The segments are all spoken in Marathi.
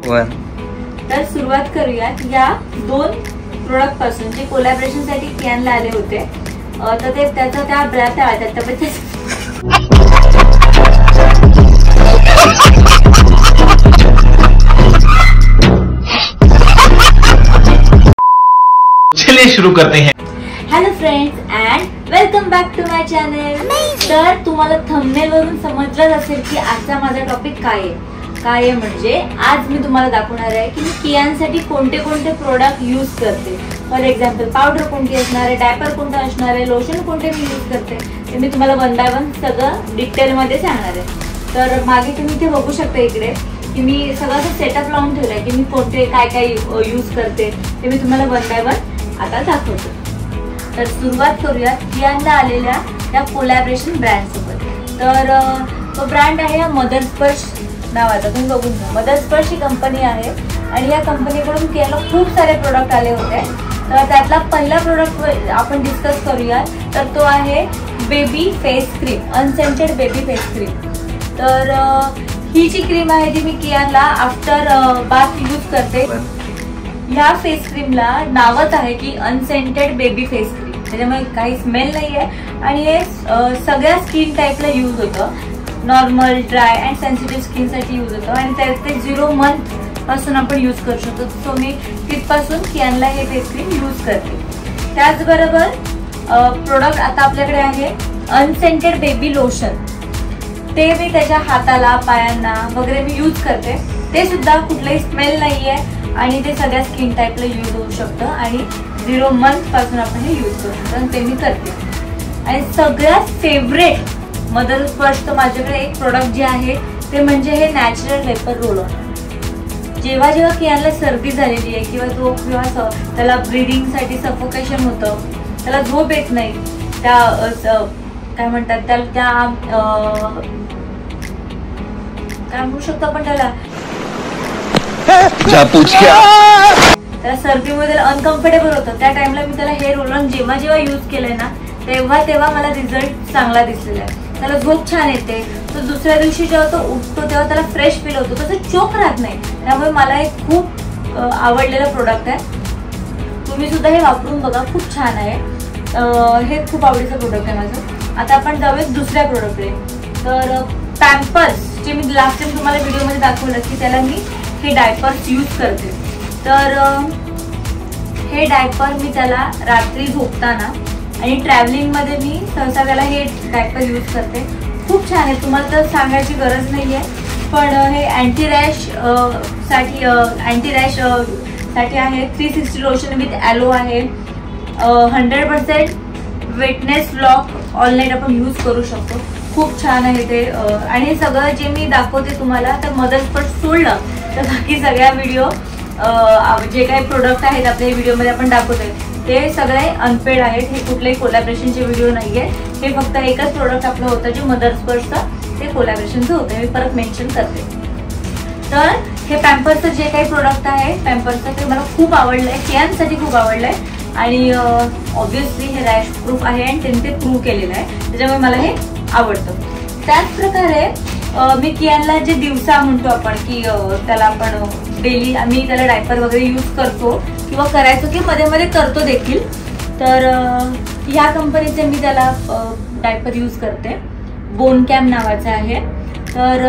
तर सुरुवात करूया या 2 प्रोडक्ट पासून जे कोलॅबोरेशन साठी कियानला आले होते. तर ते त्याचा त्या चलिए शुरू करते हैं. Hello friends and welcome back to my channel. तर तुम्हाला थंबनेल वरून समजलंच असेल की आजचा माझा टॉपिक काय आहे म्हणजे आज मी तुम्हाला दाखवणार आहे की मी कियानसाठी कोणते कोणते प्रोडक्ट यूज करते. फॉर एक्झाम्पल पावडर कोणती असणार आहे, डायपर कोणता असणार आहे, लोशन कोणते मी यूज करते ते मी तुम्हाला 1 बाय 1 सगळं डिटेलमध्ये सांगणार आहे. तर मागे तुम्ही इथे बघू शकता इकडे की मी सगळं सेटअप लावून ठेवलंय की मी कोणते काय यूज करते ते मी तुम्हाला 1 बाय 1 आता दाखवते. तर सुरुवात करूया कियानला आलेल्या त्या कोलॅबोरेशन ब्रँड सोबत. तर तो ब्रँड आहे मदर स्पर्श नावाचा. तुम्ही बघून घ्या, मदर स्पर्श ही कंपनी आहे आणि या कंपनीकडून कियानला खूप सारे प्रोडक्ट आले होते. तर त्यातला पहिला प्रोडक्ट आपण डिस्कस करूया. तर तो आहे baby face cream, unscented baby face cream. तर ही जी क्रीम आहे जी मी कियानला आफ्टर बाथ यूज करते. ह्या फेस क्रीमला नावच आहे की अनसेंटेड बेबी फेस क्रीम, त्याच्यामुळे काही स्मेल नाही आहे आणि हे सगळ्या स्किन टाईपला यूज होतं. नॉर्मल, ड्राय अँड सेन्सिटिव्ह स्किनसाठी यूज होतं आणि ते 0 मंथ पासून आपण यूज करू शकतो. सो मी तिथपासून कियानला हे फेस क्रीम यूज करते. त्याचबरोबर प्रोडक्ट आता आपल्याकडे आहे अनसेंटेड बेबी लोशन. ते मी त्याच्या हाताला, पायांना वगैरे मी यूज करते. ते सुद्धा कुठलाही स्मेल नाही आहे आणि ते सगळ्या स्किन टाईपला यूज होऊ शकतं आणि 0 मंथ पासून आपण हे यूज करू शकतो आणि ते मी करते. आणि सगळ्यात फेवरेट मदर स्पर्शचं माझ्याकडे एक प्रोडक्ट जे आहे ते म्हणजे हे नॅचरल वेपर रोल ऑन. जेव्हा कियानला सर्दी झालेली आहे किंवा त्याला ब्रीदिंगसाठी सफोकेशन होतं, त्याला झोप येत नाही, त्या काय म्हणतात त्याला काय म्हणू शकतो आपण त्याला सर्दीमुळे त्याला अनकम्फर्टेबल होतं. त्या टाइमला मी त्याला हे रोल ऑन जेव्हा यूज केलंय ना तेव्हा मला रिझल्ट चांगला दिसलेला आहे. त्याला झोप छान येते. तो दुसऱ्या दिवशी जेव्हा तो उठतो तेव्हा त्याला फ्रेश फील होतो, तसं चोक राहत नाही. त्यामुळे मला हे खूप आवडलेलं प्रोडक्ट आहे. तुम्ही सुद्धा हे वापरून बघा, खूप छान आहे. हे खूप आवडीचं प्रोडक्ट आहे माझं. आता आपण जाऊयात दुसऱ्या प्रोडक्टकडे. तर पॅम्पर्स जे मी लास्ट टाइम तुम्हाला व्हिडिओमध्ये दाखवलं की त्याला मी हे डायपर्स यूज करते. तर हे डायपर मी त्याला रात्री झोपताना आणि ट्रॅव्हलिंगमध्ये मी सहसा त्याला हे डायपर यूज करते. खूप छान आहे, तुम्हाला तर सांगायची गरज नाही आहे. पण हे अँटी रॅश साठी आहे. 360 लोशन विथ ॲलो आहे. 100% वेटनेस लॉक ऑल नाईट आपण यूज करू शकतो. खूप छान आहे ते. आणि हे सगळं जे मी दाखवते तुम्हाला तर मदर स्पर्श सोडलं तर बाकी सगळ्या व्हिडिओ जे काही प्रोडक्ट आहेत आपल्या व्हिडिओमध्ये आपण दाखवतोय ते सगळे अनपेड आहेत. हे कुठलेही कोलॅबोरेशनचे व्हिडिओ नाही आहे. हे फक्त एकच प्रोडक्ट आपलं होतं जे मदर स्पर्शचं, ते कोलॅबोरेशनचं होतं. मी परत मेन्शन करते. तर हे पॅम्पर्सचं जे काही प्रोडक्ट आहे पॅम्पर्सचं ते मला खूप आवडलं आहे, कियानसाठी खूप आवडलं आहे. आणि ऑब्व्हियसली हे रॅश प्रूफ आहे आणि त्यांनी ते प्रूव्ह केलेलं आहे, त्याच्यामुळे मला हे आवडतं. त्याच प्रकारे मी कियानला जे दिवसा म्हणतो आपण की त्याला आपण डेली आम्ही त्याला डायपर वगैरे यूज करतो किंवा करायचो की मध्ये मध्ये करतो देखील. तर ह्या कंपनीचे मी त्याला डायपर यूज करते. बोन कॅम नावाचं आहे. तर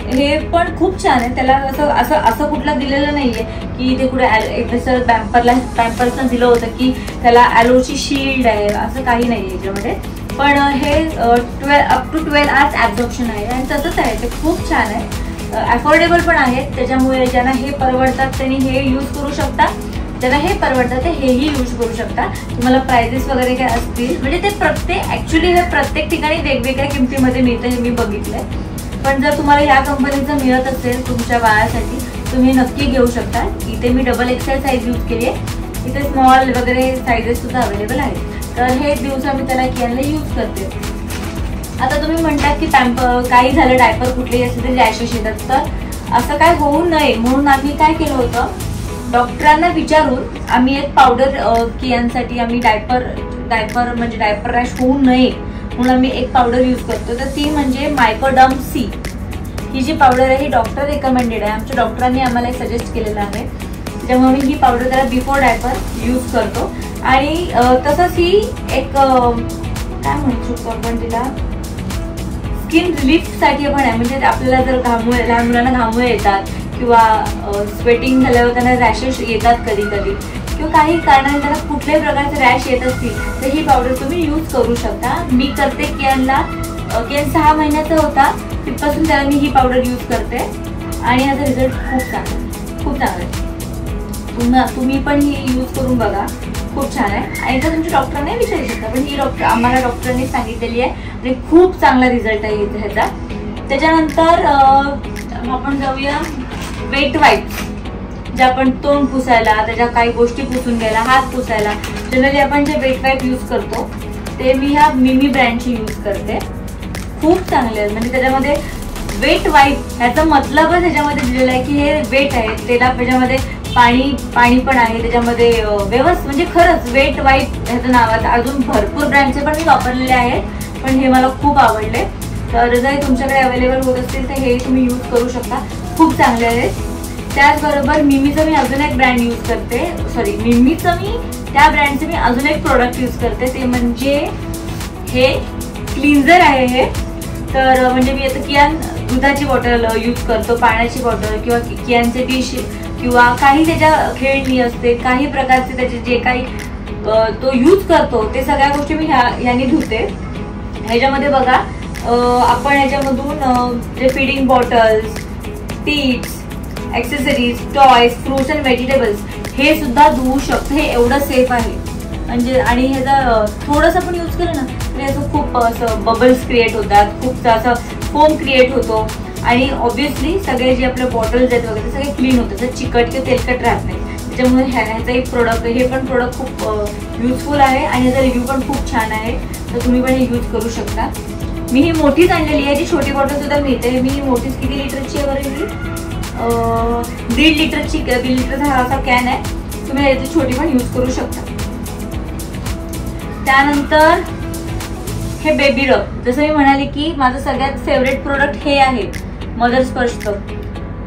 हे पण खूप छान आहे. त्याला असं कुठलं दिलेलं नाहीये की ते कुठे जसं पॅम्पर्सनं दिलं होतं की त्याला ॲलोची शील्ड आहे, असं काही नाही आहे याच्यामध्ये. पण हे 12 up to 12 hours ॲब्झॉर्प्शन आहे आणि तसंच आहे. ते खूप छान आहे. अफोर्डेबल पण आहेत, त्याच्यामुळे ज्यांना हे परवडतात त्यांनी हे यूज करू शकता, ज्यांना हे परवडतात ते हेही यूज करू शकता. तुम्हाला प्राइजेस वगैरे काय असतील म्हणजे ते ॲक्च्युली हे प्रत्येक ठिकाणी वेगवेगळ्या किमतीमध्ये मिळतं, हे मी बघितलंय. पण जर तुम्हाला या कंपनीचं मिळत असेल तुमच्या बाळासाठी तुम्ही नक्की घेऊ शकता. इथे मी XXL साईज यूज केली आहे. इथे स्मॉल वगैरे साईजेस सुद्धा अवेलेबल आहेत. तर हे दिवसा मी त्याला कियानला यूज करते. आता तुम्ही म्हणतात की काही झालं डायपर कुठलेही असेल तरी रॅशेस येतात, तर असं काय होऊ नये म्हणून आम्ही काय केलं होतं, डॉक्टरांना विचारून आम्ही एक पावडर कियानसाठी आम्ही डायपर म्हणजे डायपर रॅश होऊ नये म्हणून आम्ही एक पावडर यूज करतो. तर ती म्हणजे मायकोडर्म सी. ही जी पावडर आहे ही डॉक्टर रिकमेंडेड आहे, आमच्या डॉक्टरांनी आम्हाला सजेस्ट केलेलं आहे, त्यामुळे मी ही पावडर त्याला बिफोर डायपर यूज करतो. आणि तसंच ही एक काय म्हणू शकतो आपण तिला, स्किन रिलीफसाठी पण आहे. म्हणजे आपल्याला जर घामुळे, लहान मुलांना घामुळे येतात किंवा स्वेटिंग झाल्यावर त्यांना रॅशेस येतात कधी कधी, किंवा काही कारणाने त्यांना कुठल्याही प्रकारचे रॅश येत असतील तर ही पावडर तुम्ही यूज करू शकता. मी करते कियानला, कियान 6 महिन्याचा होता तिथपासून त्याला मी ही पावडर यूज करते आणि याचा रिझल्ट खूप चांगला आहे. तुम्ही पण ही यूज करून बघा, खूप छान आहे. आणि तर तुमच्या डॉक्टरांनी विचारू शकता, पण ही आम्हाला डॉक्टरांनी सांगितलेली आहे आणि खूप चांगला रिझल्ट आहे ह्याचा. त्याच्यानंतर आपण जाऊया वेट वाईप्स, जे आपण तोंड पुसायला, त्याच्या काही गोष्टी पुसून घ्यायला, हात पुसायला जनरली आपण जे वेट वाईप यूज करतो ते मी ह्या मिमी ब्रँडची यूज करते. खूप चांगले आहेत. म्हणजे त्याच्यामध्ये वेट वाईप ह्याचा मतलबच त्याच्यामध्ये दिलेला आहे की हे वेट आहे, त्याच्यामध्ये पाणी पण आहे त्याच्यामध्ये व्यवस्थित. म्हणजे खरंच वेट वाईप ह्याचं नाव आहे. अजून भरपूर ब्रँडचे पण मी वापरलेले आहेत, पण हे मला खूप आवडले. तर जर तुमच्याकडे अवेलेबल होत असतील तर हे तुम्ही यूज करू शकता, खूप चांगले आहेत. त्याचबरोबर मिमीचं मी अजून एक ब्रँड यूज करते, त्या ब्रँडचं मी अजून एक प्रोडक्ट यूज करते, ते म्हणजे हे क्लिन्झर आहे हे. तर म्हणजे मी आता कियान दुधाची बॉटल यूज करतो, पाण्याची बॉटल किंवा कियानचे डिश किंवा काही त्याच्या खेळणी असते, काही प्रकारचे त्याचे जे काही तो यूज करतो ते सगळ्या गोष्टी मी ह्यानी धुते. ह्याच्यामध्ये बघा आपण ह्याच्यामधून जे feeding bottles, tips, accessories, toys, fruits and vegetables हे सुद्धा धुवू शकतो. हे एवढं सेफ आहे म्हणजे. आणि ह्याचा थोडंसं पण यूज केलं ना तर याचं खूप असं बबल्स क्रिएट होतात, खूप असं फोम क्रिएट होतो आणि ऑब्व्हियसली सगळे जे आपले बॉटल्स आहेत वगैरे सगळे क्लीन होतात, तर चिकट किंवा तेलकट राहत नाही. त्याच्यामुळे ह्याचा एक प्रोडक्ट, हे पण प्रोडक्ट खूप युजफुल आहे आणि ह्याचा रिव्ह्यू पण खूप छान आहे, तर तुम्ही पण हे यूज करू शकता. मी ही मोठीच आणलेली आहे, जी छोटी बॉटल सुद्धा मिळते. मी मोठीच किती लिटरची आहे बरं, ही 1.5 लिटरची, 1.5 लिटरचा हा असा कॅन आहे. तुम्ही याची छोटी पण यूज करू शकता. त्यानंतर हे बेबी रब, जसं मी म्हणाले की माझं सगळ्यात फेवरेट प्रोडक्ट हे आहे मदर स्पर्श.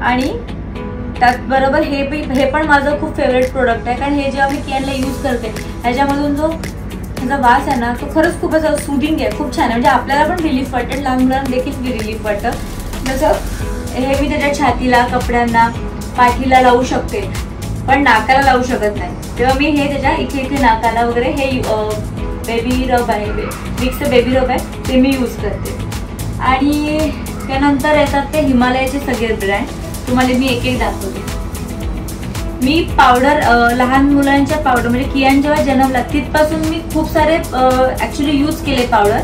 आणि त्याचबरोबर हे पण माझं खूप फेवरेट प्रोडक्ट आहे, कारण हे जेव्हा मी कियानला यूज करते ह्याच्यामधून जो त्याचा वास आहे ना तो खरंच खूपच सुदिंग आहे, खूप छान आहे. म्हणजे आपल्याला पण रिलीफ वाटतं, लहान मुलांना देखील रिलीफ वाटतं. जसं हे मी त्याच्या छातीला, कपड्यांना, पाठीला लावू शकते, पण नाकाला लावू शकत नाही, तेव्हा मी हे त्याच्या इथे नाकाला वगैरे हे बेबी रब आहे, मिक्स बेबी रब आहे, ते मी यूज करते. आणि त्यानंतर येतात ते हिमालयाचे सगळे ब्रँड, तुम्हाला मी एक दाखवते. मी पावडर, लहान मुलांच्या पावडर म्हणजे कियान जेव्हा जन्मला तिथपासून मी खूप सारे ॲक्च्युली यूज केले पावडर.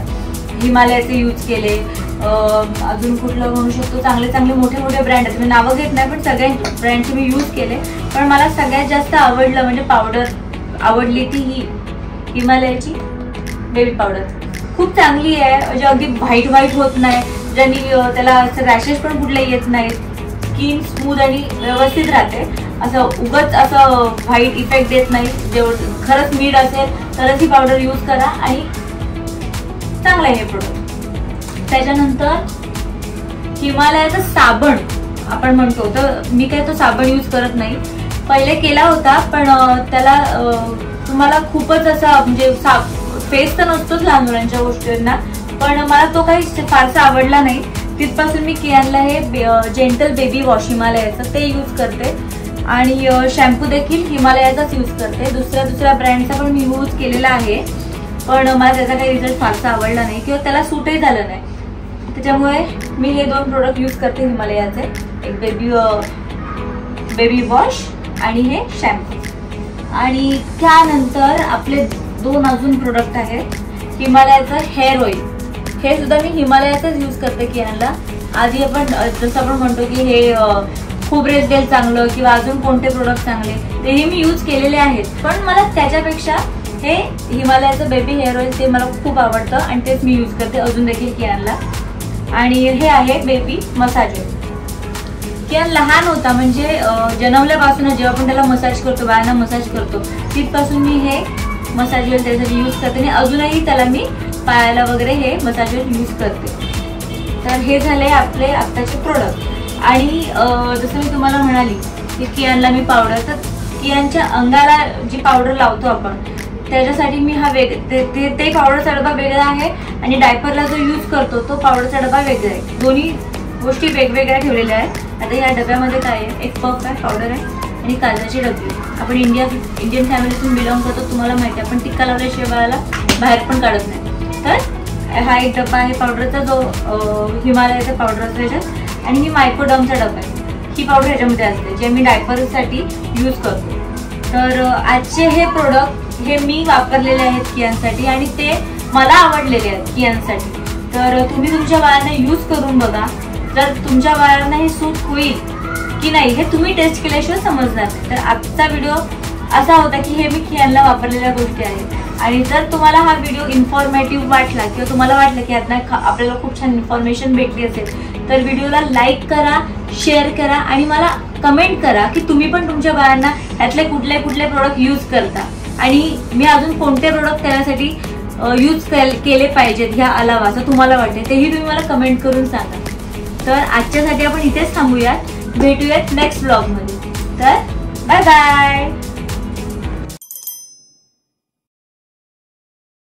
हिमालयाचे यूज केले, अजून कुठलं म्हणू शकतो, चांगले मोठे ब्रँड आहेत, मी नावं घेत नाही, पण सगळ्या ब्रँडचे मी यूज केले. पण मला सगळ्यात जास्त आवडलं म्हणजे पावडर आवडली ती ही हिमालयाची बेबी पावडर. खूप चांगली आहे, म्हणजे अगदी व्हाईट होत नाही, ज्यांनी त्याला असं रॅशेस पण कुठले येत नाहीत, स्किन स्मूथ आणि व्यवस्थित राहते, असं उगच असं व्हाईट इफेक्ट देत नाही. जेवढं खरंच नीड असेल तरच ही पावडर यूज करा आणि चांगलं आहे हे प्रोडक्ट. त्याच्यानंतर हिमालयाचा साबण आपण म्हणतो, तर मी काय तो साबण यूज करत नाही, पहिले केला होता, पण त्याला तुम्हाला खूपच असा म्हणजे फेस तर नसतोच लहान मुलांच्या गोष्टींना, पण मला तो काही फारसा आवडला नाही. तिथपासून मी कियानला हे जेंटल बेबी वॉश हिमालयाचं ते यूज करते आणि शॅम्पू देखील हिमालयाचाच यूज करते. दुसऱ्या ब्रँडचा पण मी यूज केलेला आहे, पण मला त्याचा काही रिझल्ट फारसा आवडला नाही किंवा त्याला सूटही झालं नाही. त्याच्यामुळे मी हे 2 प्रोडक्ट यूज करते हिमालयाचे, एक बेबी वॉश आणि हे शॅम्पू. आणि त्यानंतर आपले 2 अजून प्रोडक्ट आहेत. हिमालयाचं हेअर ऑइल, हे सुद्धा मी हिमालयाचंच यूज करते कियानला. आधी आपण जसं आपण म्हणतो की हे खोबरेल तेल चांगलं किंवा अजून कोणते प्रोडक्ट चांगले, तेही मी यूज केलेले आहेत, पण मला त्याच्यापेक्षा हे हिमालयाचं बेबी हेअर ऑइल ते मला खूप आवडतं आणि तेच मी यूज करते अजून देखील कियानला. आणि हे आहे बेबी मसाज ऑइल. कियान लहान होता म्हणजे जन्मल्यापासून जेव्हा आपण त्याला मसाज करतो, बाळांना मसाज करतो, तिथपासून मी हे मसाज ऑइल त्यासाठी यूज करते आणि अजूनही त्याला मी पायाला वगैरे हे मसाज ऑइल यूज करते. तर हे झाले आपले आत्ताचे प्रोडक्ट. आणि जसं मी तुम्हाला म्हणाली की कियानला मी पावडर, तर कियानच्या अंगाला जी पावडर लावतो आपण त्याच्यासाठी मी हा ते पावडरचा डबा वेगळा आहे आणि डायपरला जो यूज करतो तो पावडरचा डबा वेगळा आहे. दोन्ही गोष्टी वेगवेगळ्या ठेवलेल्या आहेत. आता या डब्यामध्ये काय आहे, एक पफ आहे, पावडर आहे आणि काजळची डबी. आपण इंडियन फॅमिलीतून बिलॉंग करतो, तुम्हाला माहिती आहे. आपण टिक्का लावल्याशिवाय बाळाला बाहेर पण काढत नाही. तर हा एक डबा आहे पावडरचा, जो हिमालयाचा पावडरचा ह्याच्यात. आणि ही मायक्रोडर्मचा डबा आहे. ही पावडर ह्याच्यामध्ये असते जे मी डायपरसाठी यूज करतो. तर आजचे हे प्रोडक्ट हे मी वापरलेले आहेत कियानसाठी आणि ते मला आवडलेले आहेत कियानसाठी. तर तुम्ही तुमच्या बाळांना यूज करून बघा. जर तुमच्या बाळांना हे सूट होईल की नाही हे तुम्ही टेस्ट केल्याशिवाय समजणार नाही. तर आजचा व्हिडिओ असा होता की हे मी कियानला वापरलेल्या गोष्टी आहेत. आणि जर तुम्हाला हा व्हिडिओ इन्फॉर्मेटिव्ह वाटला किंवा तुम्हाला वाटलं की यातनं आपल्याला खूप छान इन्फॉर्मेशन भेटली असेल तर व्हिडिओला लाईक करा, शेअर करा आणि मला कमेंट करा की तुम्ही पण तुमच्या बाळांना यातले कुठले प्रोडक्ट यूज करता आणि मी अजून कोणते प्रोडक्ट त्यासाठी यूज केले पाहिजेत ह्या अलावा असं तुम्हाला वाटते तेही तुम्ही मला कमेंट करून सांगा. तर आजच्यासाठी आपण इथेच थांबूयात. भेटूयात नेक्स्ट ब्लॉगमध्ये. तर बाय बाय.